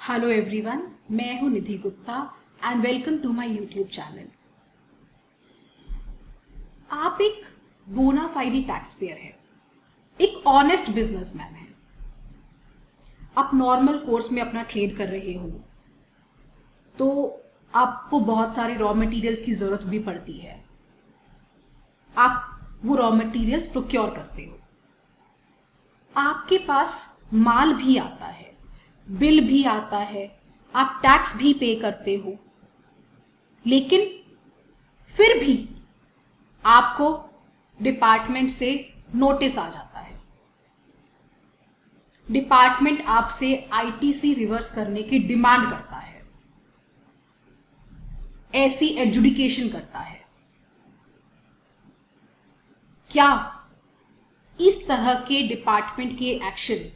Hello everyone, मैं हूं Nidhi Gupta and welcome to my YouTube channel. आप एक बोना फाइडी टैक्स पेयर हैं, एक ऑनेस्ट बिजनेसमैन हैं। आप नॉर्मल कोर्स में अपना ट्रेड कर रहे हो तो आपको बहुत सारे रॉ मटेरियल्स की ज़रूरत भी पड़ती है। आप वो रॉ मटेरियल्स प्रोक्योर करते हो, आपके पास माल भी आता है, बिल भी आता है, आप टैक्स भी पे करते हो, लेकिन फिर भी आपको डिपार्टमेंट से नोटिस आ जाता है। डिपार्टमेंट आपसे आईटीसी रिवर्स करने की डिमांड करता है, ऐसी एडजुडिकेशन करता है। क्या इस तरह के डिपार्टमेंट के एक्शन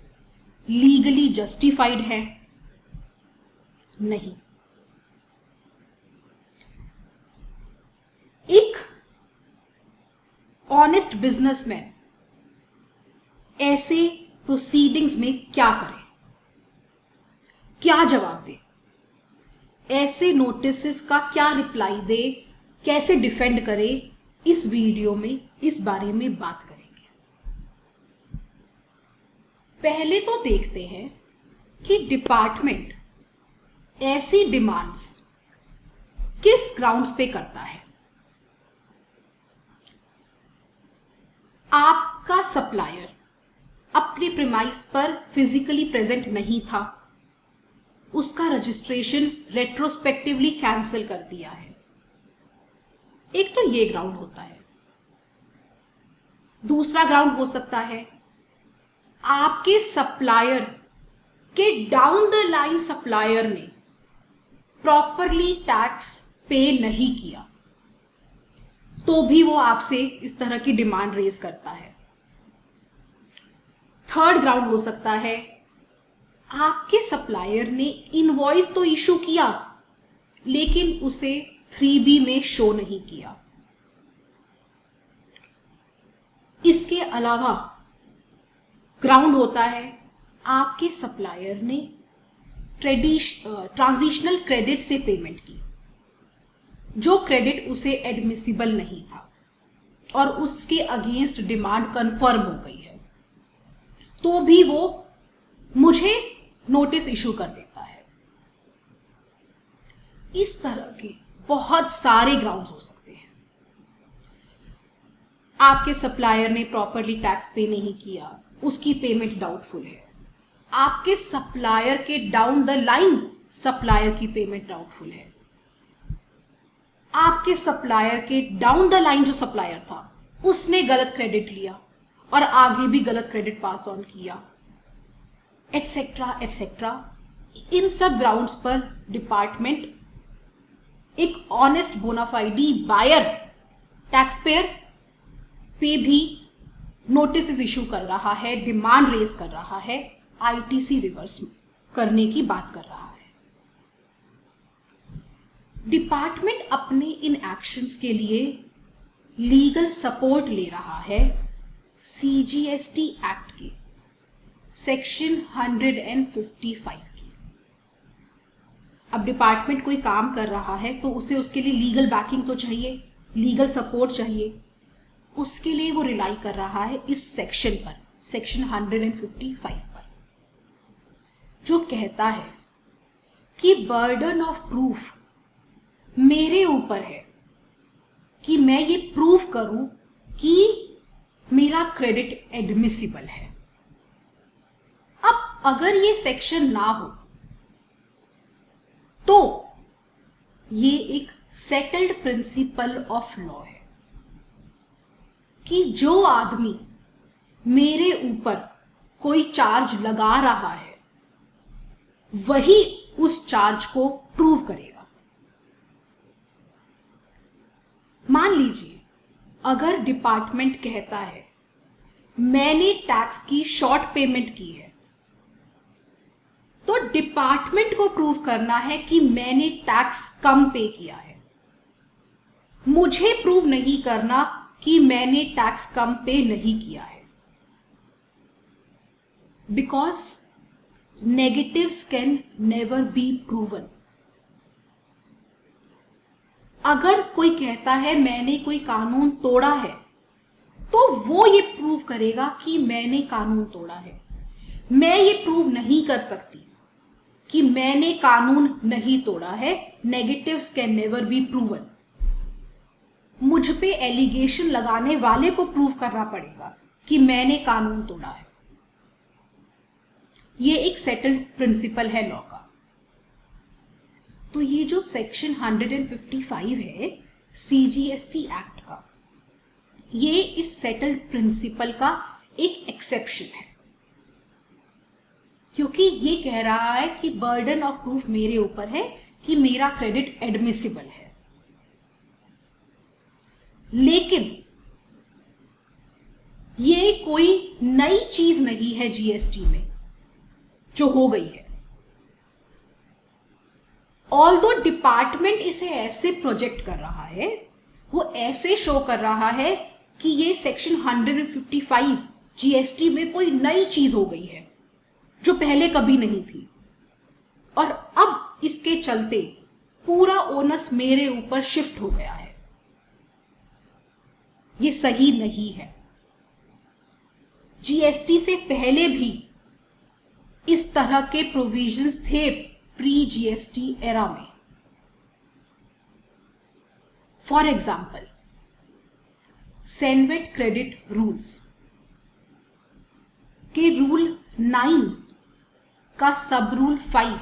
लीगली जस्टिफाइड है? नहीं। एक ऑनेस्ट बिजनेसमैन ऐसे प्रोसीडिंग्स में क्या करे, क्या जवाब दे, ऐसे नोटिस का क्या रिप्लाई दे, कैसे डिफेंड करे, इस वीडियो में इस बारे में बात करेंगे। पहले तो देखते हैं कि डिपार्टमेंट ऐसी डिमांड्स किस ग्राउंड्स पे करता है। आपका सप्लायर अपने प्रीमाइस पर फिजिकली प्रेजेंट नहीं था, उसका रजिस्ट्रेशन रेट्रोस्पेक्टिवली कैंसिल कर दिया है। एक तो ये ग्राउंड होता है। दूसरा ग्राउंड हो सकता है आपके सप्लायर के डाउन द लाइन सप्लायर ने प्रॉपरली टैक्स पे नहीं किया, तो भी वो आपसे इस तरह की डिमांड रेज करता है। थर्ड ग्राउंड हो सकता है आपके सप्लायर ने इनवॉइस तो इशू किया लेकिन उसे 3B में शो नहीं किया। इसके अलावा ग्राउंड होता है आपके सप्लायर ने ट्रांजिशनल क्रेडिट से पेमेंट की, जो क्रेडिट उसे एडमिसिबल नहीं था और उसके अगेंस्ट डिमांड कंफर्म हो गई है, तो भी वो मुझे नोटिस इशू कर देता है। इस तरह के बहुत सारे ग्राउंड्स हो सकते हैं। आपके सप्लायर ने प्रॉपरली टैक्स पे नहीं किया, उसकी पेमेंट डाउटफुल है। आपके सप्लायर के डाउन द लाइन सप्लायर की पेमेंट डाउटफुल है। आपके सप्लायर के डाउन द लाइन जो सप्लायर था उसने गलत क्रेडिट लिया और आगे भी गलत क्रेडिट पास ऑन किया, एटसेट्रा एटसेट्रा। इन सब ग्राउंड्स पर डिपार्टमेंट एक honest bona fide buyer tax payer पे भी नोटिस इशू कर रहा है, डिमांड रेज कर रहा है, आईटीसी रिवर्स करने की बात कर रहा है। डिपार्टमेंट अपने इन एक्शंस के लिए लीगल सपोर्ट ले रहा है सीजीएसटी एक्ट के सेक्शन 155 की। अब डिपार्टमेंट कोई काम कर रहा है तो उसे उसके लिए लीगल बैकिंग तो चाहिए, लीगल सपोर्ट चाहिए। उसके लिए वो रिलाई कर रहा है इस सेक्शन पर, सेक्शन 155 पर, जो कहता है कि बर्डन ऑफ प्रूफ मेरे ऊपर है कि मैं ये प्रूफ करूं कि मेरा क्रेडिट एडमिसिबल है। अब अगर ये सेक्शन ना हो तो ये एक सेटल्ड प्रिंसिपल ऑफ लॉ है कि जो आदमी मेरे ऊपर कोई चार्ज लगा रहा है वही उस चार्ज को प्रूव करेगा। मान लीजिए अगर डिपार्टमेंट कहता है मैंने टैक्स की शॉर्ट पेमेंट की है, तो डिपार्टमेंट को प्रूव करना है कि मैंने टैक्स कम पे किया है। मुझे प्रूव नहीं करना कि मैंने टैक्स कम पे नहीं किया है, because negatives can never be proven. अगर कोई कहता है मैंने कोई कानून तोड़ा है तो वो ये प्रूव करेगा कि मैंने कानून तोड़ा है. मैं ये प्रूव नहीं कर सकती कि मैंने कानून नहीं तोड़ा है. Negatives can never be proven. मुझ पे एलिगेशन लगाने वाले को प्रूव करना पड़ेगा कि मैंने कानून तोड़ा है. ये एक सेटल्ड प्रिंसिपल है लॉ का. तो ये जो सेक्शन 155 है सीजीएसटी एक्ट का, ये इस सेटल्ड प्रिंसिपल का एक एक्सेप्शन है, क्योंकि ये कह रहा है कि बर्डन ऑफ प्रूफ मेरे ऊपर है कि मेरा क्रेडिट एडमिसिबल है. लेकिन ये कोई नई चीज नहीं है जीएसटी में जो हो गई है. ऑल्दो डिपार्टमेंट इसे ऐसे प्रोजेक्ट कर रहा है, वो ऐसे शो कर रहा है कि ये सेक्शन 155 जीएसटी में कोई नई चीज हो गई है जो पहले कभी नहीं थी, और अब इसके चलते पूरा ओनस मेरे ऊपर शिफ्ट हो गया है. ये सही नहीं है. जीएसटी से पहले भी इस तरह के प्रोविजंस थे प्री जीएसटी एरा में. For example, CENVAT credit rules के रूल 9 का सब रूल 5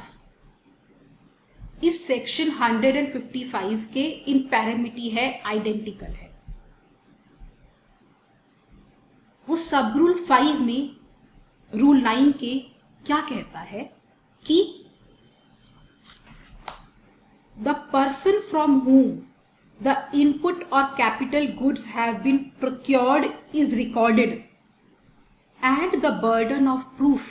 इस सेक्शन 155 के इन पैरामीटी है, आइडेंटिकल है. वो सब रूल 5 में रूल 9 के क्या कहता है कि the person from whom the input or capital goods have been procured is recorded, and the burden of proof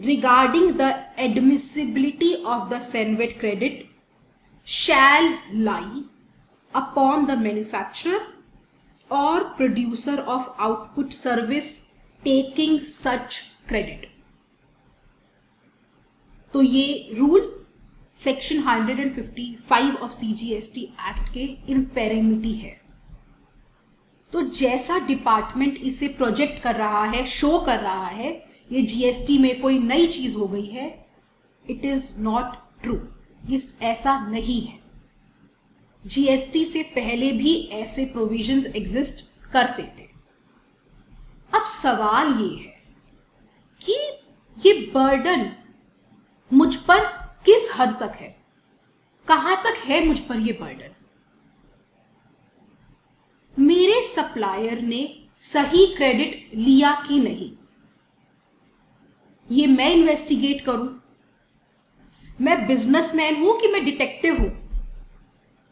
regarding the admissibility of the Senvet credit shall lie upon the manufacturer or producer of output service taking such credit. तो ये rule section 155 of CGST act के इन पैरामीटी है. तो जैसा department इसे project कर रहा है, शो कर रहा है ये जीएसटी में कोई नई चीज हो गई है, इट इज नॉट ट्रू. ये ऐसा नहीं है. जीएसटी से पहले भी ऐसे प्रोविजंस एग्जिस्ट करते थे. अब सवाल ये है कि ये बर्डन मुझ पर किस हद तक है, कहां तक है मुझ पर ये बर्डन. मेरे सप्लायर ने सही क्रेडिट लिया कि नहीं, ये मैं इन्वेस्टिगेट करूं. मैं बिजनेसमैन हूं कि मैं डिटेक्टिव हूं?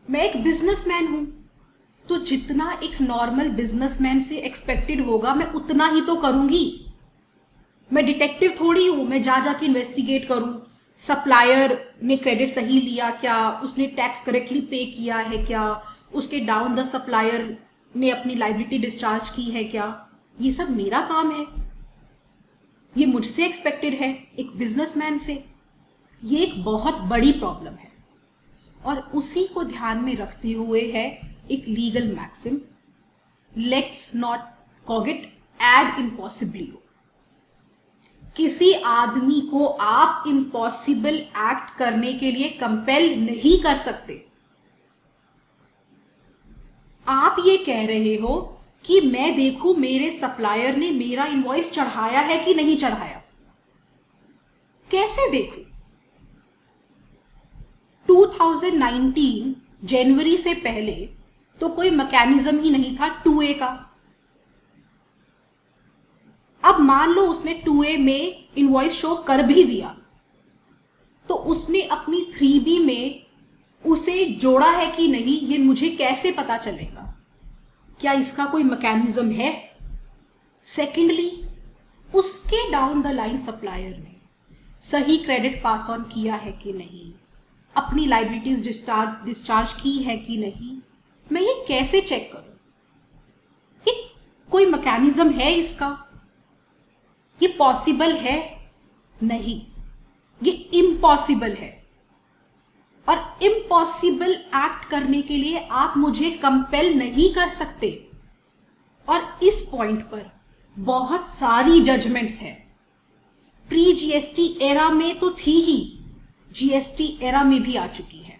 मैं एक बिजनेसमैन हूं, तो जितना एक नॉर्मल बिजनेसमैन से एक्सपेक्टेड होगा मैं उतना ही तो करूंगी. मैं डिटेक्टिव थोड़ी हूं मैं जा जाके इन्वेस्टिगेट करूं सप्लायर ने क्रेडिट सही लिया क्या, उसने टैक्स करेक्टली पे किया है क्या, उसके डाउन द सप्लायर ने अपनी लायबिलिटी डिस्चार्ज की है क्या. ये सब मेरा काम है, ये मुझसे एक्सपेक्टेड है एक बिजनेसमैन से. ये एक बहुत बड़ी प्रॉब्लम है, और उसी को ध्यान में रखते हुए है एक लीगल मैक्सिम, लेट्स नॉट कॉगिट एड इम्पॉसिबली. किसी आदमी को आप इम्पॉसिबल एक्ट करने के लिए कंपेल नहीं कर सकते. आप ये कह रहे हो कि मैं देखूं मेरे सप्लायर ने मेरा इनवॉइस चढ़ाया है कि नहीं चढ़ाया. कैसे देखूं? 2019 जनवरी से पहले तो कोई मैकेनिज्म ही नहीं था 2A का. अब मान लो उसने 2A में इनवॉइस शो कर भी दिया, तो उसने अपनी 3B में उसे जोड़ा है कि नहीं ये मुझे कैसे पता चलेगा? क्या इसका कोई मैकेनिज्म है? सेकेंडली, उसके डाउन द लाइन सप्लायर ने सही क्रेडिट पास ऑन किया है कि नहीं, अपनी लायबिलिटीज डिस्चार्ज की है कि नहीं, मैं ये कैसे चेक करूं? ये कोई मैकेनिज्म है इसका? ये पॉसिबल है? नहीं, ये इम्पॉसिबल है। और इम्पॉसिबल एक्ट करने के लिए आप मुझे कंपेल नहीं कर सकते। और इस पॉइंट पर बहुत सारी जजमेंट्स हैं। प्री जीएसटी एरा में तो थी ही, जीएसटी एरा में भी आ चुकी है।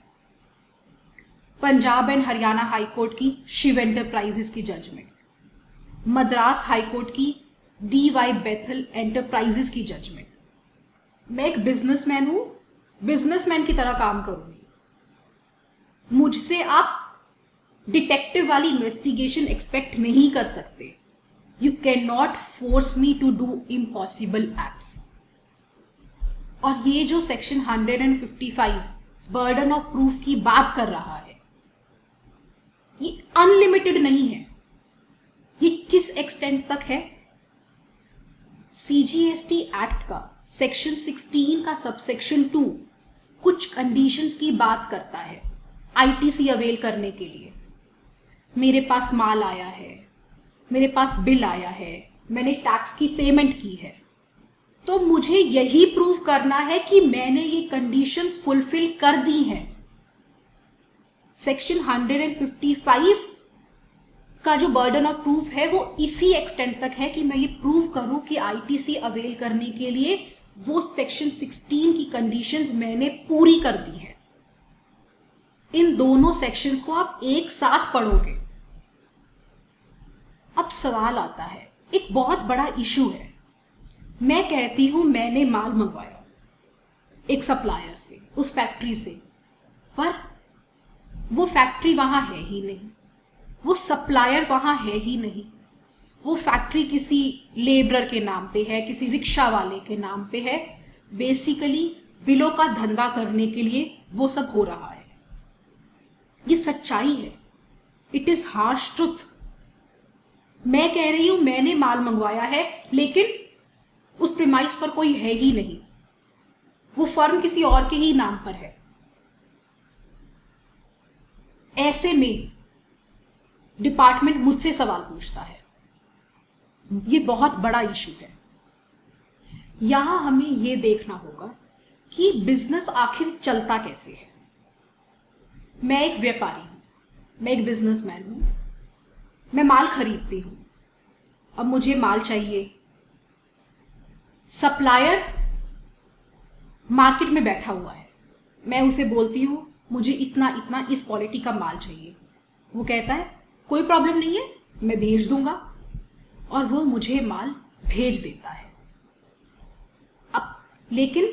Punjab and Haryana high court की शिव एंटरप्राइजेस की जजमेंट, मद्रास हाई कोर्ट की DY बेथल एंटरप्राइजेस की जजमेंट। मैं एक बिजनेसमैन हूं, बिजनेसमैन की तरह काम करूंगी। मुझसे आप डिटेक्टिव वाली इन्वेस्टिगेशन एक्सपेक्ट नहीं कर सकते। You can not force me to do impossible acts. और ये जो सेक्शन 155 बर्डन ऑफ प्रूफ की बात कर रहा है, ये अनलिमिटेड नहीं है। ये किस एक्सटेंट तक है? CGST एक्ट का सेक्शन 16 का सबसेक्शन 2 कुछ कंडीशंस की बात करता है ITC अवेल करने के लिए। मेरे पास माल आया है, मेरे पास बिल आया है, मैंने टैक्स की पेमेंट की है, तो मुझे यही प्रूव करना है कि मैंने ये कंडीशंस फुलफिल कर दी हैं। सेक्शन 155 का जो बर्डन ऑफ प्रूफ है वो इसी एक्सटेंट तक है कि मैं ये प्रूव करूं कि ITC अवेल करने के लिए वो सेक्शन 16 की कंडीशंस मैंने पूरी कर दी है। इन दोनों सेक्शंस को आप एक साथ पढ़ोगे। अब सवाल आता है, एक बहुत बड़ा इशू है। मैं कहती हूं मैंने माल मंगवाया एक सप्लायर से, उस फैक्ट्री से, पर वो फैक्ट्री वहां है ही नहीं, वो सप्लायर वहां है ही नहीं। वो फैक्ट्री किसी लेबरर के नाम पे है, किसी रिक्शा वाले के नाम पे है। बेसिकली बिलों का धंधा करने के लिए वो सब हो रहा है। ये सच्चाई है, इट इज हार्श ट्रुथ। मैं कह रही हूं मैंने माल मंगवाया है, लेकिन उस प्रीमाइस पर कोई है ही नहीं, वो फर्म किसी और के ही नाम पर है। ऐसे में डिपार्टमेंट मुझसे सवाल पूछता है। ये बहुत बड़ा इशू है। यहां हमें यह देखना होगा कि बिजनेस आखिर चलता कैसे है। मैं एक व्यापारी हूं, मैं एक बिजनेसमैन हूं, मैं माल खरीदती हूं। अब मुझे माल चाहिए, सप्लायर मार्केट में बैठा हुआ है, मैं उसे बोलती हूं मुझे इतना इतना इस क्वालिटी का माल चाहिए। वो कहता है कोई प्रॉब्लम नहीं है, मैं भेज दूंगा, और वो मुझे माल भेज देता है। अब लेकिन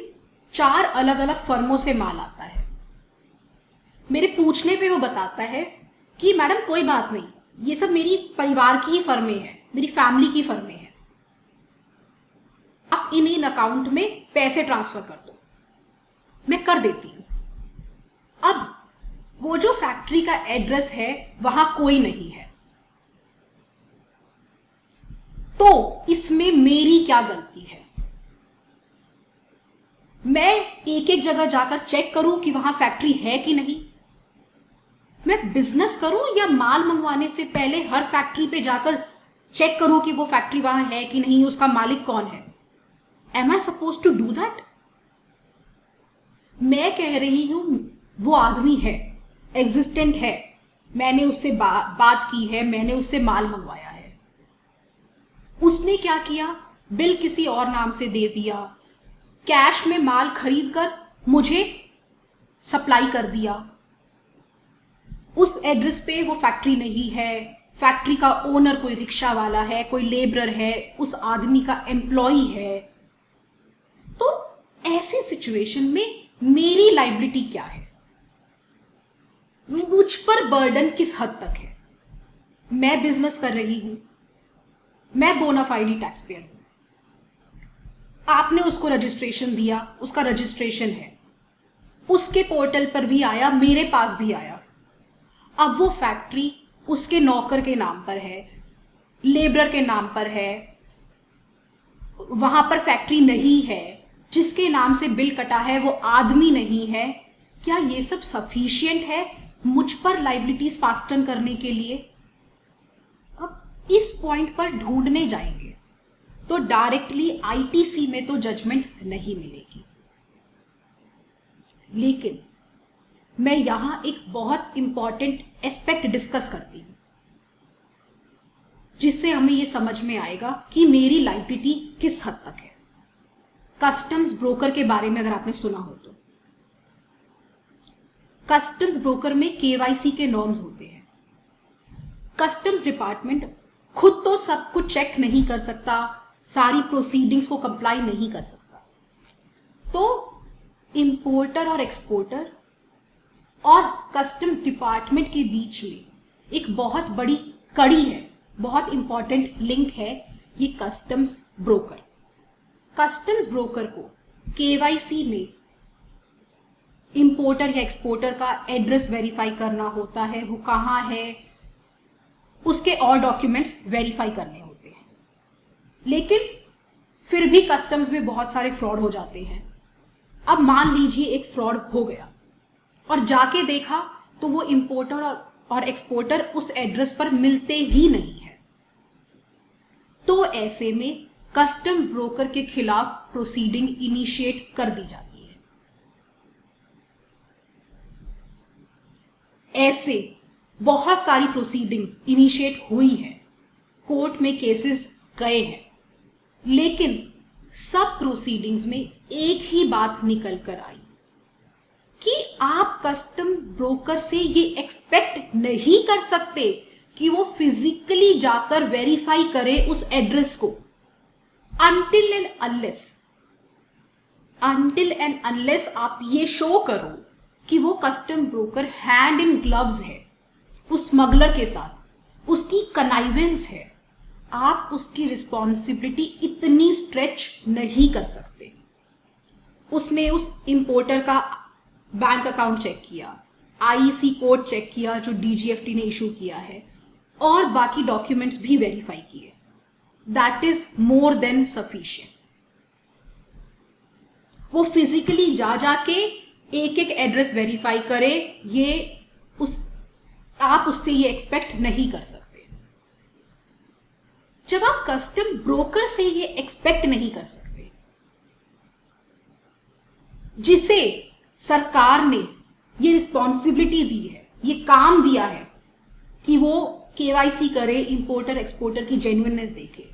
4 अलग अलग फर्मों से माल आता है। मेरे पूछने पे वो बताता है कि मैडम कोई बात नहीं, ये सब मेरी परिवार की ही फर्में हैं, मेरी फैमिली की फर्में हैं, आप इन अकाउंट में पैसे ट्रांसफर कर दो। मैं कर देती हूं। अब वो जो फैक्ट्री का एड्रेस है वहां कोई नहीं है, तो इसमें मेरी क्या गलती है? मैं एक एक जगह जाकर चेक करूं कि वहां फैक्ट्री है कि नहीं? मैं बिजनेस करूं या माल मंगवाने से पहले हर फैक्ट्री पे जाकर चेक करूं कि वो फैक्ट्री वहां है कि नहीं, उसका मालिक कौन है? Am I suppose to do that? मैं कह रही हूं वो आदमी है, एग्जिस्टेंट है, मैंने उससे बात की है, मैंने उससे माल मंगवाया है। उसने क्या किया? बिल किसी और नाम से दे दिया, कैश में माल खरीद कर मुझे सप्लाई कर दिया। उस एड्रेस पे वो फैक्ट्री नहीं है, फैक्ट्री का ओनर कोई रिक्शा वाला है, कोई लेबरर है, उस आदमी का एम्प्लॉय है। तो ऐसी सिचुएशन में मेरी लायबिलिटी क्या है? मुझ पर बर्डन किस हद तक है? मैं बिजनेस कर रही हूं, मैं बोनाफाइड टैक्स पेयर हूं, आपने उसको रजिस्ट्रेशन दिया, उसका रजिस्ट्रेशन है, उसके पोर्टल पर भी आया, मेरे पास भी आया। अब वो फैक्ट्री उसके नौकर के नाम पर है, लेबरर के नाम पर है, वहां पर फैक्ट्री नहीं है, जिसके नाम से बिल कटा है वो आदमी नहीं है। क्या ये सब सफिशिएंट है मुझ पर लायबिलिटीज फास्टन करने के लिए? अब इस पॉइंट पर ढूंढने जाएंगे तो डायरेक्टली आईटीसी में तो जजमेंट नहीं मिलेगी। लेकिन मैं यहां एक बहुत इंपॉर्टेंट एस्पेक्ट डिस्कस करती हूं, जिससे हमें यह समझ में आएगा कि मेरी लायबिलिटी किस हद तक है। कस्टम्स ब्रोकर के बारे में अगर आपने सुना हो तो कस्टम्स ब्रोकर में केवाईसी के नॉर्म्स होते हैं। कस्टम्स डिपार्टमेंट खुद तो सब कुछ चेक नहीं कर सकता, सारी प्रोसीडिंग्स को कंप्लाई नहीं कर सकता, तो इंपोर्टर और एक्सपोर्टर और कस्टम्स डिपार्टमेंट के बीच में एक बहुत बड़ी कड़ी है, बहुत इंपॉर्टेंट लिंक है ये कस्टम्स ब्रोकर। कस्टम्स ब्रोकर को केवाईसी में इंपोर्टर या एक्सपोर्टर का एड्रेस वेरीफाई करना होता है, वो कहाँ है, उसके और डॉक्यूमेंट्स वेरीफाई करने होते हैं। लेकिन फिर भी कस्टम्स में बहुत सारे फ्रॉड हो जाते हैं। अब मान लीजिए एक फ्रॉड हो गया और जाके देखा तो वो इंपोर्टर और एक्सपोर्टर उस एड्रेस पर मिलते ही नहीं है, तो ऐसे में कस्टम ब्रोकर के खिलाफ प्रोसीडिंग इनिशिएट कर दी जाती है। ऐसे बहुत सारी प्रोसीडिंग्स इनिशिएट हुई हैं, कोर्ट में केसेस गए हैं, लेकिन सब प्रोसीडिंग्स में एक ही बात निकल कर आई कि आप कस्टम ब्रोकर से ये एक्सपेक्ट नहीं कर सकते कि वो फिजिकली जाकर वेरीफाई करे उस एड्रेस को, until and unless आप ये शो करो कि वो custom broker hand in gloves है उस स्मगलर के साथ, उसकी कनाइवेंस है, आप उसकी रिस्पॉन्सिबिलिटी इतनी स्ट्रेच नहीं कर सकते। उसने उस इंपोर्टर का बैंक अकाउंट चेक किया, आईसी कोड चेक किया जो डीजीएफटी ने इशू किया है, और बाकी डॉक्यूमेंट्स भी वेरीफाई किए। That is more than sufficient. वो फिजिकली जा जाके एक एक एड्रेस वेरीफाई करे, ये आप उससे ये एक्सपेक्ट नहीं कर सकते। जब आप कस्टम ब्रोकर से ये एक्सपेक्ट नहीं कर सकते, जिसे सरकार ने ये रिस्पॉन्सिबिलिटी दी है, ये काम दिया है कि वो केवाईसी करे, इंपोर्टर एक्सपोर्टर की जेन्युइननेस देखे,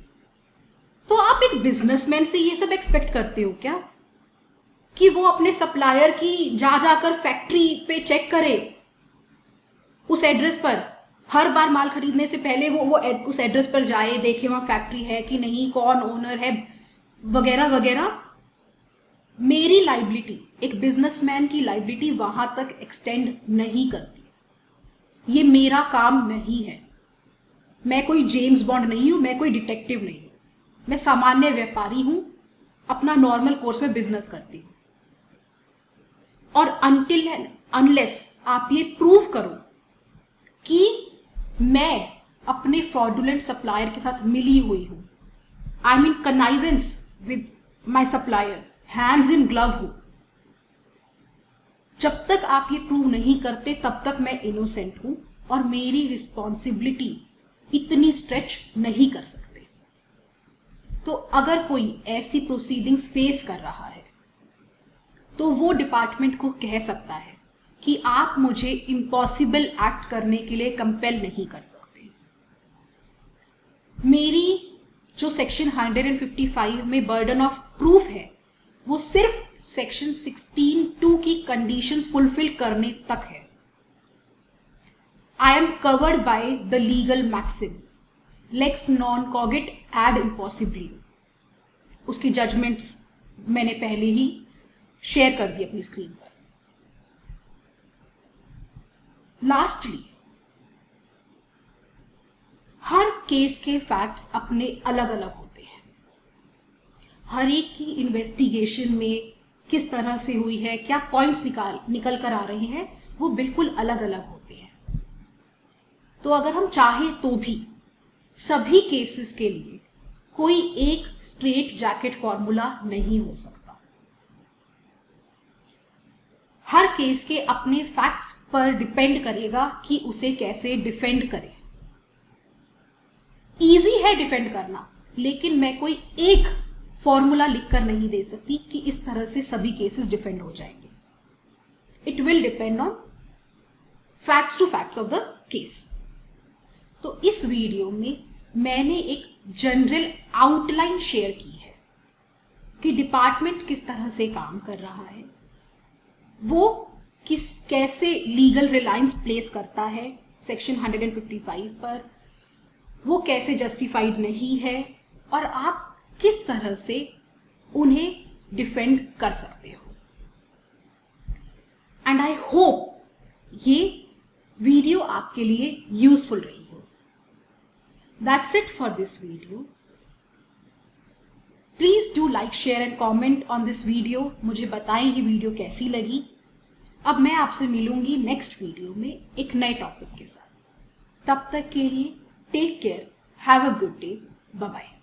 तो आप एक बिजनेसमैन से ये सब एक्सपेक्ट करते हो क्या कि वो अपने सप्लायर की जाकर फैक्ट्री पे चेक करे उस एड्रेस पर, हर बार माल खरीदने से पहले वो उस एड्रेस पर जाए, देखे वहां फैक्ट्री है कि नहीं, कौन ओनर है, वगैरह वगैरह। मेरी लाइबिलिटी, एक बिजनेसमैन की लाइबिलिटी वहां तक एक्सटेंड नहीं करती। ये मेरा काम नहीं है। मैं कोई जेम्स बॉन्ड नहीं हूं, मैं कोई डिटेक्टिव नहीं हूं, मैं सामान्य व्यापारी हूं, अपना नॉर्मल कोर्स में बिजनेस करती हूं। और अनटिल एंड अनलेस आप ये प्रूव करो कि मैं अपने फ्रॉडुलेंट सप्लायर के साथ मिली हुई हूं, I mean connivance with my supplier, hands in glove हूं, जब तक आप ये प्रूव नहीं करते तब तक मैं इनोसेंट हूं और मेरी रिस्पॉन्सिबिलिटी इतनी स्ट्रेच नहीं कर सकते। तो अगर कोई ऐसी प्रोसीडिंग्स फेस कर रहा है तो वो डिपार्टमेंट को कह सकता है कि आप मुझे इम्पॉसिबल एक्ट करने के लिए कंपेल नहीं कर सकते। मेरी जो सेक्शन 155 में बर्डन ऑफ प्रूफ है वो सिर्फ सेक्शन 16(2) की कंडीशंस फुलफिल करने तक है। I am covered by the legal maxim लेक्स नॉन कॉगिट एड इम्पॉसिबली। उसकी जजमेंट्स मैंने पहले ही शेयर कर दी अपनी स्क्रीन पर। लास्टली, हर केस के फैक्ट्स अपने अलग अलग होते हैं। हर एक की इन्वेस्टिगेशन में किस तरह से हुई है, क्या पॉइंट्स निकल कर आ रहे हैं, वो बिल्कुल अलग अलग होते हैं। तो अगर हम चाहें तो भी सभी केसेस के लिए कोई एक स्ट्रेट जैकेट फॉर्मूला नहीं हो सकता। हर केस के अपने फैक्ट्स पर डिपेंड करेगा कि उसे कैसे डिफेंड करे। इजी है डिफेंड करना, लेकिन मैं कोई एक फॉर्मूला लिखकर नहीं दे सकती कि इस तरह से सभी केसेस डिफेंड हो जाएंगे. It will depend on facts to facts of the case. तो इस वीडियो में मैंने एक जनरल आउटलाइन शेयर की है कि डिपार्टमेंट किस तरह से काम कर रहा है, वो कैसे लीगल रिलायंस प्लेस करता है सेक्शन 155 पर, वो कैसे जस्टिफाइड नहीं है, और आप किस तरह से उन्हें डिफेंड कर सकते हो. एंड आई होप ये वीडियो आपके लिए यूजफुल रही हो. That's it for this video. Please do like, share and comment on this video. मुझे बताएं ये वीडियो कैसी लगी. अब मैं आपसे मिलूंगी नेक्स्ट वीडियो में एक नए टॉपिक के साथ. तब तक के लिए take care, have a good day, bye bye.